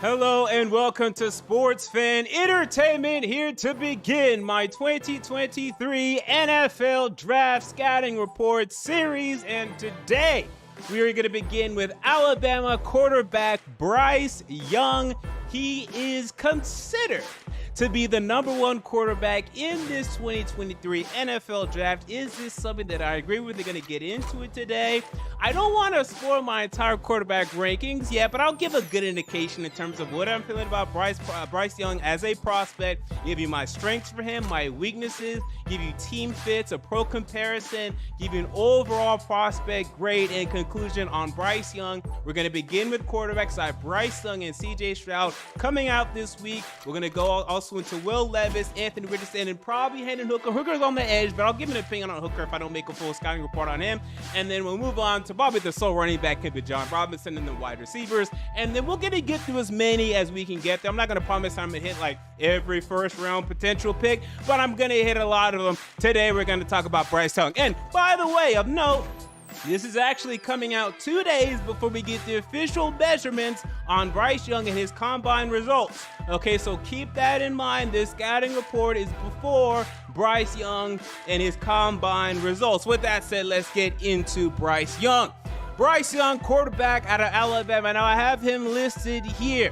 Hello and welcome to Sports Fan Entertainment, here to begin my 2023 NFL Draft Scouting Report series. And today we are going to begin with Alabama quarterback Bryce Young. He is considered to be the number one quarterback in this 2023 NFL draft. Is this something that I agree with? They're going to get into it today. I don't want to spoil my entire quarterback rankings yet, but I'll give a good indication in terms of what I'm feeling about Bryce Young as a prospect, give you my strengths for him, my weaknesses, give you team fits, a pro comparison, give you an overall prospect grade and conclusion on Bryce Young. We're going to begin with quarterbacks. I have Bryce Young and CJ Stroud coming out this week. We're going to go also into Will Levis, Anthony Richardson, and probably Hendon Hooker. Hooker's on the edge, but I'll give an opinion on Hooker if I don't make a full scouting report on him. And then we'll move on to probably the sole running back, could be John Robinson, and the wide receivers. And then we're going to get through as many as we can get there. I'm not going to promise I'm going to hit like every first round potential pick, but I'm going to hit a lot of them. Today, we're going to talk about Bryce Young. And by the way, of note, this is actually coming out 2 days before we get the official measurements on Bryce Young and his combine results. Okay, so keep that in mind. This scouting report is before Bryce Young and his combine results. With that said, let's get into Bryce Young. Bryce Young, quarterback out of Alabama. Now, I have him listed here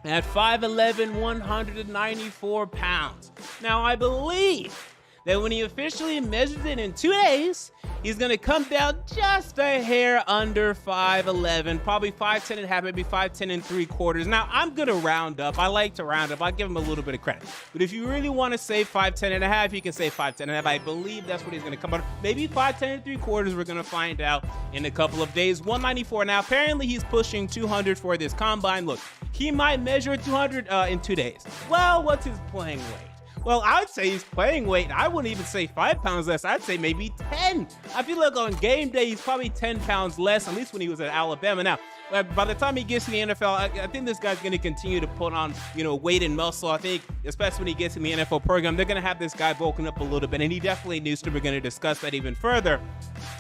at 5'11", 194 pounds. Now, I believe that when he officially measures it in 2 days, he's going to come down just a hair under 5'11", probably 5'10 and a half, maybe 5'10 and 3/4. Now, I'm going to round up. I like to round up. I'll give him a little bit of credit. But if you really want to say 5'10 and a half, you can say 5'10 and a half. I believe that's what he's going to come out. Maybe 5'10 and 3/4. We're going to find out in a couple of days. 194. Now, apparently he's pushing 200 for this combine. Look, he might measure 200 in 2 days. Well, what's his playing weight? Well, I'd say he's playing weight. I wouldn't even say 5 pounds less. I'd say maybe 10. I feel like on game day, he's probably 10 pounds less, at least when he was at Alabama. Now, by the time he gets to the NFL, I think this guy's going to continue to put on, weight and muscle. I think, especially when he gets in the NFL program, they're going to have this guy bulking up a little bit, and he definitely needs to. We're going to discuss that even further.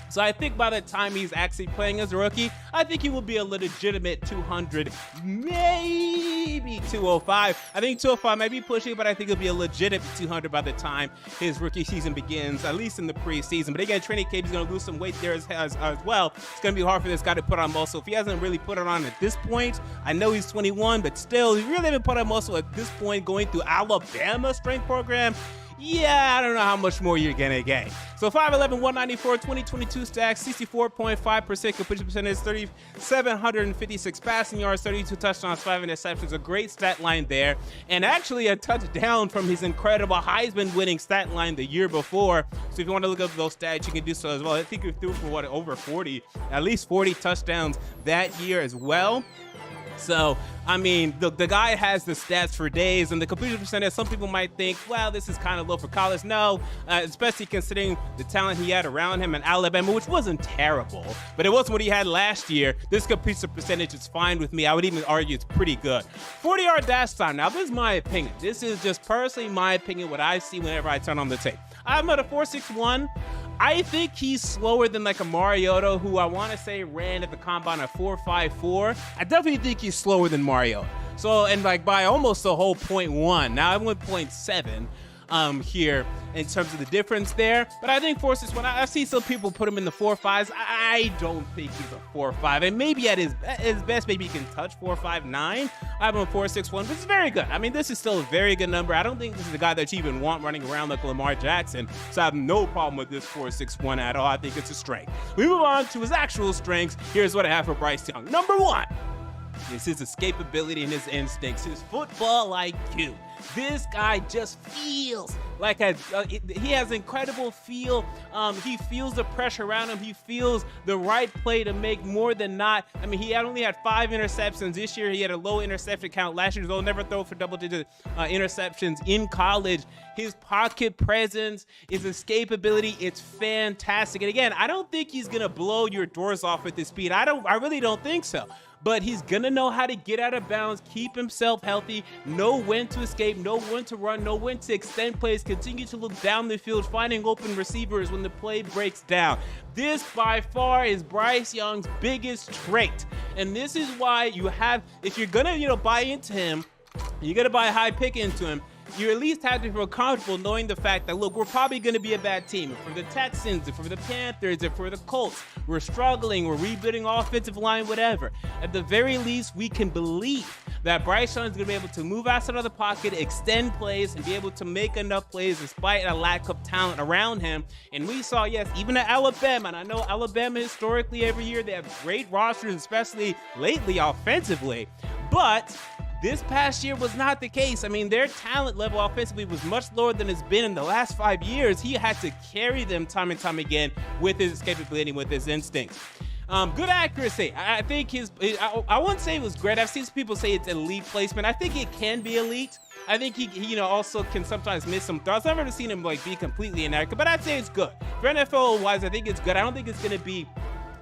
So I think by the time he's actually playing as a rookie, I think he will be a legitimate 200, maybe 205. I think 205 might be pushing, but I think he'll be a legitimate 200 by the time his rookie season begins, at least in the preseason. But again, training camp, he's going to lose some weight there as well. It's going to be hard for this guy to put on muscle. If he hasn't really put it on at this point, I know he's 21, but still, he really hasn't put on muscle at this point going through Alabama strength program. Yeah, I don't know how much more you're going to gain. So 5'11", 194, 2022 stacks, 64.5% completion percentage, 3,756 passing yards, 32 touchdowns, 5 interceptions. A great stat line there. And actually a touchdown from his incredible Heisman winning stat line the year before. So if you want to look up those stats, you can do so as well. I think he threw for over 40, at least 40 touchdowns that year as well. So, I mean, the guy has the stats for days, and the completion percentage, some people might think, well, this is kind of low for college. No, especially considering the talent he had around him in Alabama, which wasn't terrible, but it wasn't what he had last year. This completion percentage is fine with me. I would even argue it's pretty good. 40-yard dash time. Now, this is my opinion. This is just personally my opinion, what I see whenever I turn on the tape. I'm at a 4.61. I think he's slower than like a Mariota, who I want to say ran at the combine at 4.54. I definitely think he's slower than Mariota. So, and like by almost a whole 0.1. Now I went 0.7 here in terms of the difference there. But I think 4.61, I see some people put him in the 4.5s. I don't think he's a 4.5. And maybe at his best, maybe he can touch 4.59. I have him a 4.61, which is very good. I mean, this is still a very good number. I don't think this is a guy that you even want running around like Lamar Jackson. So I have no problem with this 4.61 at all. I think it's a strength. We move on to his actual strengths. Here's what I have for Bryce Young. Number 1 is his escapability and his instincts, his football IQ. This guy just feels like he has incredible feel. He feels the pressure around him. He feels the right play to make more than not. I mean, he only had 5 interceptions this year. He had a low interception count last year. He'll never throw for double-digit interceptions in college. His pocket presence, his escapability, it's fantastic. And again, I don't think he's gonna blow your doors off with his speed. I really don't think so. but he's going to know how to get out of bounds, keep himself healthy, know when to escape, know when to run, know when to extend plays, continue to look down the field, finding open receivers when the play breaks down. This by far is Bryce Young's biggest trait. And this is why you have, if you're going to, buy into him, you're going to buy a high pick into him, you at least have to feel comfortable knowing the fact that, look, we're probably going to be a bad team. For the Texans, for the Panthers, or for the Colts, we're struggling, we're rebuilding offensive line, whatever. At the very least, we can believe that Bryce Young is going to be able to move outside of the pocket, extend plays, and be able to make enough plays despite a lack of talent around him. And we saw, yes, even at Alabama, and I know Alabama historically every year, they have great rosters, especially lately offensively, but this past year was not the case. I mean, their talent level offensively was much lower than it's been in the last 5 years. He had to carry them time and time again with his escapability, with his instincts. Good accuracy. I think I wouldn't say it was great. I've seen some people say it's elite placement. I think it can be elite. I think he also can sometimes miss some throws. I've never seen him be completely inaccurate, but I'd say it's good. For NFL wise, I think it's good. I don't think it's going to be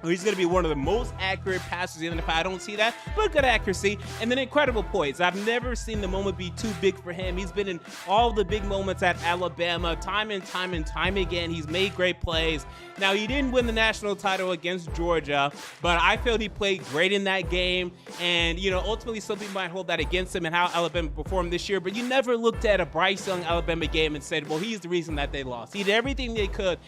he's going to be one of the most accurate passers in the NFL. I don't see that, but good accuracy. And then incredible poise. I've never seen the moment be too big for him. He's been in all the big moments at Alabama, time and time again. He's made great plays. Now, he didn't win the national title against Georgia, but I felt he played great in that game. And, ultimately, some people might hold that against him and how Alabama performed this year, but you never looked at a Bryce Young Alabama game and said, well, he's the reason that they lost. He did everything he could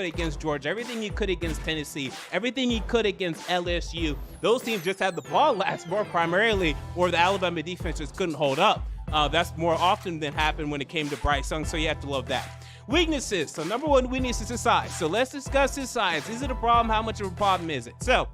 against Georgia, everything he could against Tennessee, everything he could against LSU. Those teams just had the ball last more primarily, or the Alabama defense just couldn't hold up. That's more often than happened when it came to Bryce Young, so you have to love that. Weaknesses. So number one weakness is his size. So let's discuss his size. Is it a problem? How much of a problem is it? So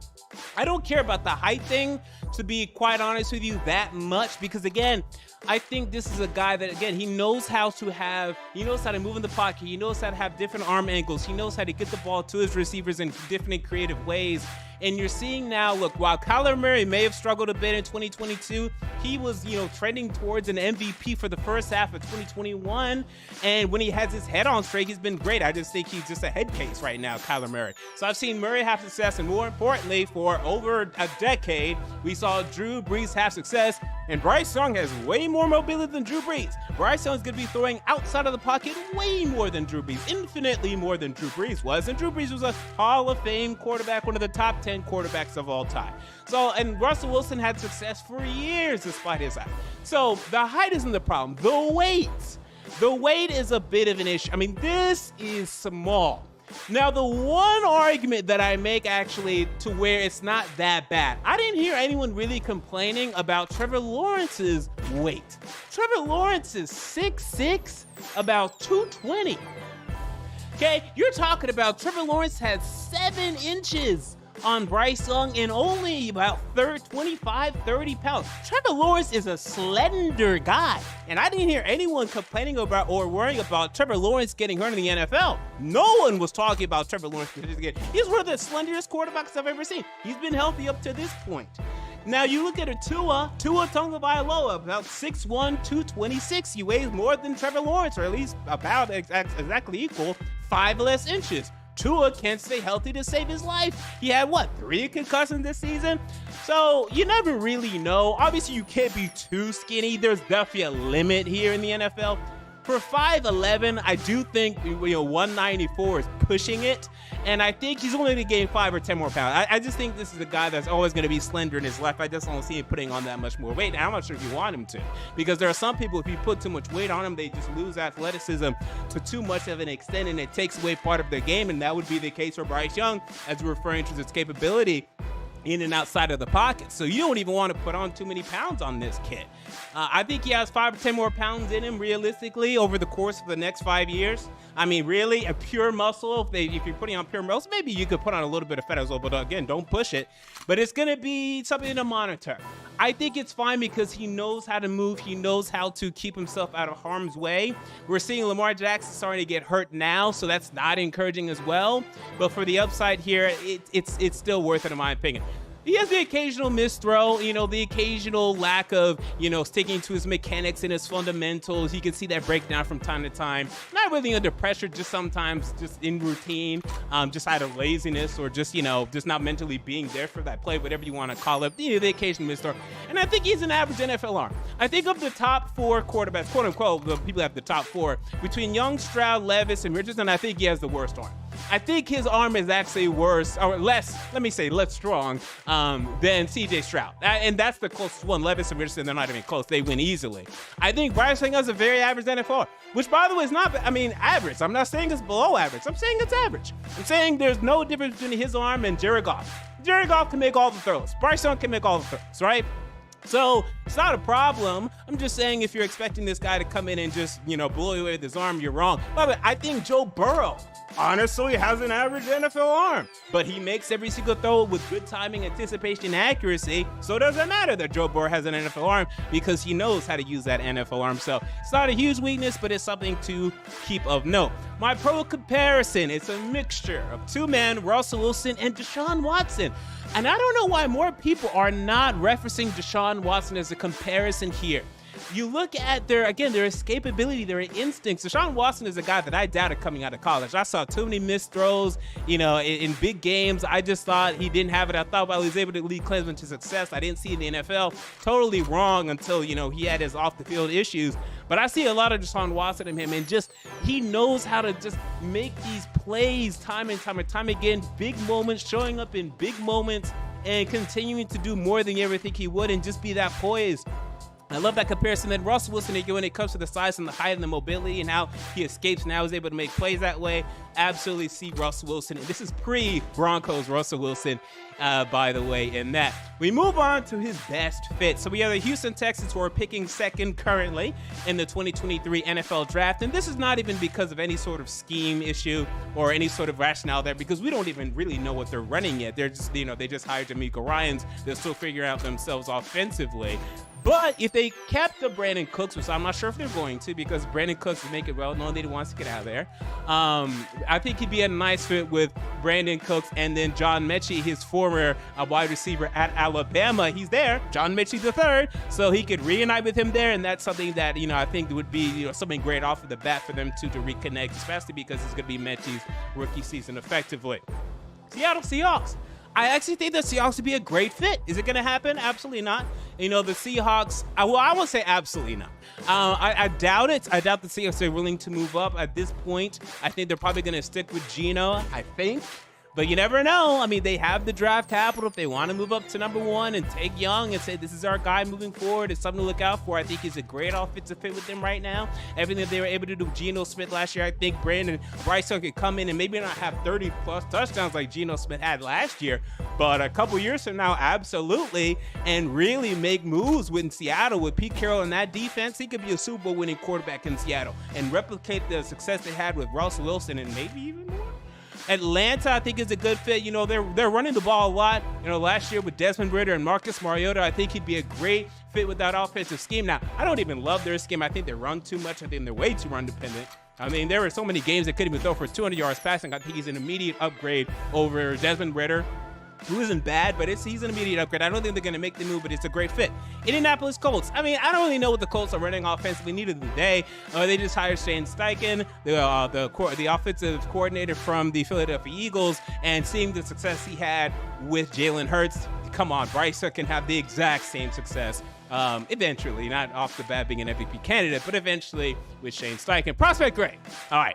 I don't care about the height thing, to be quite honest with you, that much, because again, I think this is a guy that, again, he knows how to move in the pocket. He knows how to have different arm angles. He knows how to get the ball to his receivers in different and creative ways. And you're seeing now, look, while Kyler Murray may have struggled a bit in 2022, he was, trending towards an MVP for the first half of 2021. And when he has his head on straight, he's been great. I just think he's just a head case right now, Kyler Murray. So I've seen Murray have success, and more importantly, for over a decade, we saw Drew Brees have success, and Bryce Young has way more mobility than Drew Brees. Bryce Young is going to be throwing outside of the pocket way more than Drew Brees, infinitely more than Drew Brees was. And Drew Brees was a Hall of Fame quarterback, one of the top 10 quarterbacks of all time. And Russell Wilson had success for years despite his height. So the height isn't the problem. The weight is a bit of an issue. I mean, this is small. Now, the one argument that I make actually to where it's not that bad, I didn't hear anyone really complaining about Trevor Lawrence's weight. Trevor Lawrence is 6'6", about 220. Okay, you're talking about Trevor Lawrence had 7 inches on Bryce Young and only about 25, 30 pounds. Trevor Lawrence is a slender guy, and I didn't hear anyone complaining about or worrying about Trevor Lawrence getting hurt in the NFL. No one was talking about Trevor Lawrence getting hurt. He's one of the slenderest quarterbacks I've ever seen. He's been healthy up to this point. Now, you look at a Tua Tagovailoa, about 6'1", 226. He weighs more than Trevor Lawrence, or at least about exactly equal, 5 less inches. Tua can't stay healthy to save his life. He had, 3 concussions this season? So you never really know. Obviously, you can't be too skinny. There's definitely a limit here in the NFL. For 5'11", I do think 194 is pushing it, and I think he's only going to gain 5 or 10 more pounds. I just think this is a guy that's always going to be slender in his life. I just don't see him putting on that much more weight. And I'm not sure if you want him to, because there are some people, if you put too much weight on them, they just lose athleticism to too much of an extent, and it takes away part of their game, and that would be the case for Bryce Young, as we're referring to his capability in and outside of the pocket. So you don't even want to put on too many pounds on this kid. I think he has 5 or 10 more pounds in him realistically over the course of the next 5 years. I mean, really, a pure muscle, if you're putting on pure muscle, maybe you could put on a little bit of fat as well, but again, don't push it. But it's going to be something to monitor. I think it's fine because he knows how to move. He knows how to keep himself out of harm's way. We're seeing Lamar Jackson starting to get hurt now, so that's not encouraging as well. But for the upside here, it's still worth it in my opinion. He has the occasional misthrow, the occasional lack of, sticking to his mechanics and his fundamentals. You can see that breakdown from time to time. Not really under pressure, just sometimes just in routine, just out of laziness or just, just not mentally being there for that play, whatever you want to call it. The occasional misthrow. And I think he's an average NFL arm. I think of the top 4 quarterbacks, quote unquote, the people have the top 4, between Young, Stroud, Levis, and Richardson, I think he has the worst arm. I think his arm is actually worse, or less strong than CJ Stroud. And that's the closest one. Levis and Richardson, they're not even close. They win easily. I think Bryce Young has a very average NFL, which, by the way, is not, average. I'm not saying it's below average. I'm saying it's average. I'm saying there's no difference between his arm and Jared Goff. Jared Goff can make all the throws. Bryce Young can make all the throws, right? So it's not a problem. I'm just saying if you're expecting this guy to come in and just, blow you away with his arm, you're wrong. But I think Joe Burrow honestly has an average NFL arm, but he makes every single throw with good timing, anticipation, and accuracy. So it doesn't matter that Joe Burrow has an NFL arm because he knows how to use that NFL arm. So it's not a huge weakness, but it's something to keep of note. My pro comparison, it's a mixture of 2 men, Russell Wilson and Deshaun Watson. And I don't know why more people are not referencing Deshaun Watson as a comparison here. You look at their escapability, their instincts. Deshaun Watson is a guy that I doubted coming out of college. I saw too many missed throws, in big games. I just thought he didn't have it. I thought while he was able to lead Cleveland to success, I didn't see it in the NFL. Totally wrong until, he had his off the field issues. But I see a lot of Deshaun Watson in him, and just he knows how to just make these plays time and time again, big moments, showing up in big moments and continuing to do more than you ever think he would and just be that poised. I love that comparison. Then Russell Wilson, when it comes to the size and the height and the mobility and how he escapes now is able to make plays that way. Absolutely see Russell Wilson. And this is pre-Broncos Russell Wilson, by the way, in that. We move on to his best fit. So we have the Houston Texans, who are picking second currently in the 2023 NFL Draft. And this is not even because of any sort of scheme issue or any sort of rationale there, because we don't even really know what they're running yet. They're just, they just hired D'Amico Ryans. They're still figuring out themselves offensively. But if they kept the Brandon Cooks, which I'm not sure if they're going to, because Brandon Cooks, make it well known that he wants to get out of there. I think he'd be a nice fit with Brandon Cooks and then John Mechie, his former wide receiver at Alabama. He's there, John Mechie III, so he could reunite with him there, and that's something that, I think would be, something great off of the bat for them to reconnect, especially because it's going to be Mechie's rookie season effectively. Seattle Seahawks. I actually think the Seahawks would be a great fit. Is it going to happen? Absolutely not. The Seahawks, I won't say absolutely not. I doubt it. I doubt the Seahawks are willing to move up at this point. I think they're probably going to stick with Geno, I think. But you never know. They have the draft capital. If they want to move up to number 1 and take Young and say, this is our guy moving forward, it's something to look out for. I think he's a great offensive fit with them right now. Everything that they were able to do with Geno Smith last year, I think Bryce Young could come in and maybe not have 30-plus touchdowns like Geno Smith had last year, but a couple years from now, absolutely, and really make moves with Seattle with Pete Carroll and that defense. He could be a Super Bowl winning quarterback in Seattle and replicate the success they had with Russell Wilson and maybe even more. Atlanta, I think, is a good fit. They're running the ball a lot. Last year with Desmond Ridder and Marcus Mariota, I think he'd be a great fit with that offensive scheme. Now, I don't even love their scheme. I think they run too much. I think they're way too run dependent. There were so many games they couldn't even throw for 200 yards passing. I think he's an immediate upgrade over Desmond Ridder, who isn't bad, but he's an immediate upgrade. I don't think they're going to make the move, but it's a great fit. Indianapolis Colts. I don't really know what the Colts are running offensively, neither do they. They just hired Shane Steichen, the offensive coordinator from the Philadelphia Eagles, and seeing the success he had with Jalen Hurts. Come on, Bryce can have the exact same success eventually, not off the bat being an MVP candidate, but eventually with Shane Steichen. Prospect, great. All right.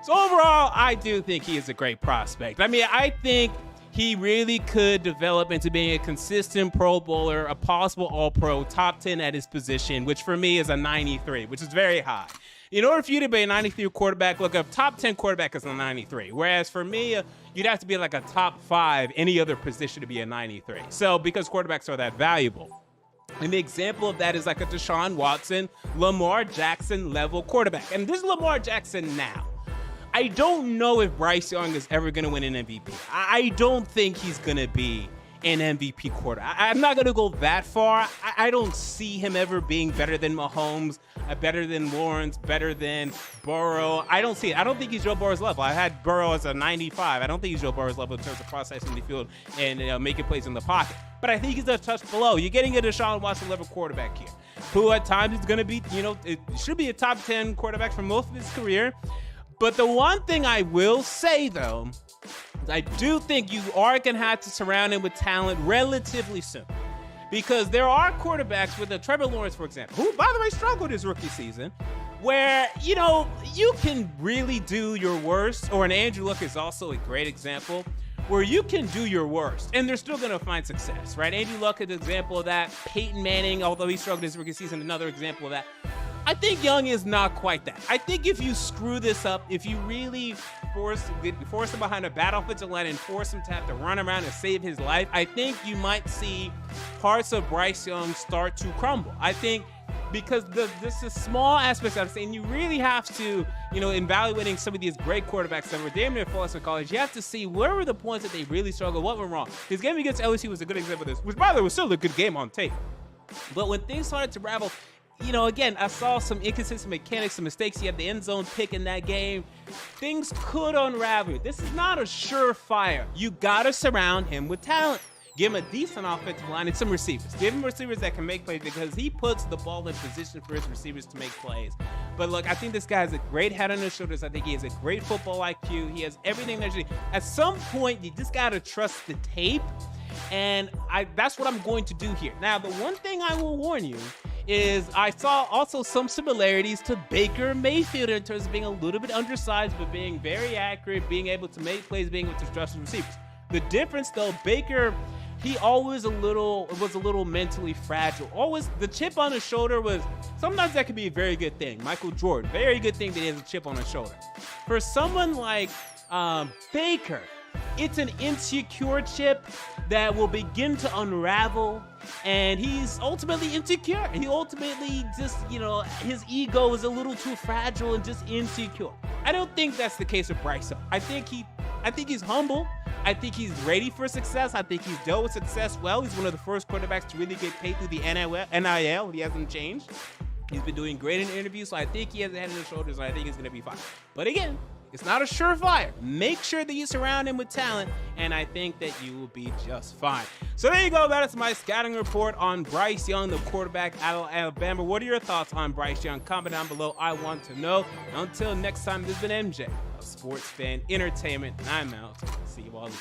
So overall, I do think he is a great prospect. I think he really could develop into being a consistent Pro Bowler, a possible All-Pro, top 10 at his position, which for me is a 93, which is very high. In order for you to be a 93 quarterback, look, a top 10 quarterback is a 93. Whereas for me, you'd have to be like a top 5, any other position to be a 93. So because quarterbacks are that valuable. And the example of that is like a Deshaun Watson, Lamar Jackson level quarterback. And this is Lamar Jackson now. I don't know if Bryce Young is ever going to win an MVP. I don't think he's going to be an MVP quarterback. I'm not going to go that far. I don't see him ever being better than Mahomes, better than Lawrence, better than Burrow. I don't see it. I don't think he's Joe Burrow's level. I had Burrow as a 95. I don't think he's Joe Burrow's level in terms of processing the field and making plays in the pocket. But I think he's a touch below. You're getting a Deshaun Watson level quarterback here, who at times is going to be, it should be a top 10 quarterback for most of his career. But the one thing I will say, though, is I do think you are going to have to surround him with talent relatively soon. Because there are quarterbacks with a Trevor Lawrence, for example, who, by the way, struggled his rookie season, where, you can really do your worst, or an Andrew Luck is also a great example, where you can do your worst, and they're still going to find success, right? Andrew Luck is an example of that. Peyton Manning, although he struggled his rookie season, another example of that. I think Young is not quite that. I think if you screw this up, if you really force him behind a bad offensive line and force him to have to run around and save his life, I think you might see parts of Bryce Young start to crumble. I think because this is small aspects I'm saying, you really have to, evaluating some of these great quarterbacks that were damn near flawless in college, you have to see where were the points that they really struggled, what went wrong. His game against LSU was a good example of this, which, by the way, was still a good game on tape. But when things started to ravel, again, I saw some inconsistent mechanics, some mistakes. He had the end zone pick in that game. Things could unravel. This is not a surefire. You got to surround him with talent. Give him a decent offensive line and some receivers. Give him receivers that can make plays because he puts the ball in position for his receivers to make plays. But look, I think this guy has a great head on his shoulders. I think he has a great football IQ. He has everything that you need. At some point, you just got to trust the tape. And that's what I'm going to do here. Now, the one thing I will warn you is I saw also some similarities to Baker Mayfield in terms of being a little bit undersized, but being very accurate, being able to make plays, being able to trust his receivers. The difference, though, Baker, he always was a little mentally fragile. Always the chip on his shoulder was, sometimes that could be a very good thing. Michael Jordan, very good thing that he has a chip on his shoulder. For someone like Baker, it's an insecure chip that will begin to unravel, and he's ultimately insecure. He ultimately just, his ego is a little too fragile and just insecure. I don't think that's the case with Bryce. I think he's humble. I think he's ready for success. I think he's dealt with success well. He's one of the first quarterbacks to really get paid through the NIL. He hasn't changed. He's been doing great in interviews, so I think he has a head on his shoulders, and I think he's going to be fine. But again, it's not a surefire. Make sure that you surround him with talent, and I think that you will be just fine. So there you go. That is my scouting report on Bryce Young, the quarterback out of Alabama. What are your thoughts on Bryce Young? Comment down below. I want to know. Until next time, this has been MJ of Sports Fan Entertainment, and I'm out. See you all later.